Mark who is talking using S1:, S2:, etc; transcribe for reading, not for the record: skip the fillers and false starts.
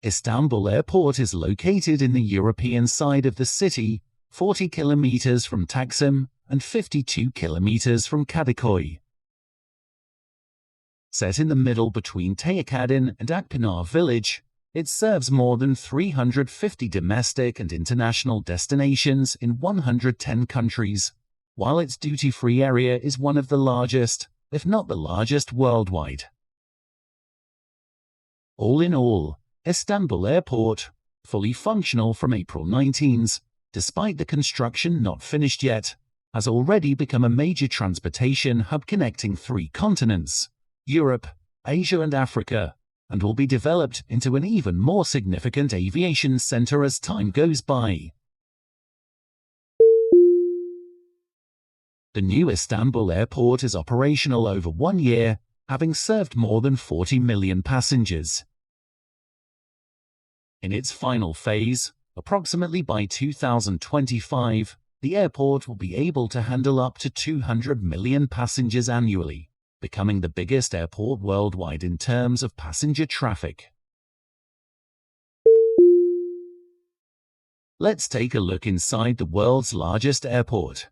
S1: Istanbul Airport is located in the European side of the city, 40 kilometers from Taksim and 52 kilometers from Kadıköy. Set in the middle between Tayakadin and Akpinar village, it serves more than 350 domestic and international destinations in 110 countries, while its duty-free area is one of the largest, if not the largest worldwide. All in all, Istanbul Airport, fully functional from April 19, despite the construction not finished yet, has already become a major transportation hub connecting 3 continents, Europe, Asia and Africa, and will be developed into an even more significant aviation center as time goes by. The new Istanbul Airport is operational over 1 year, having served more than 40 million passengers. In its final phase, approximately by 2025, the airport will be able to handle up to 200 million passengers annually, becoming the biggest airport worldwide in terms of passenger traffic. Let's take a look inside the world's largest airport.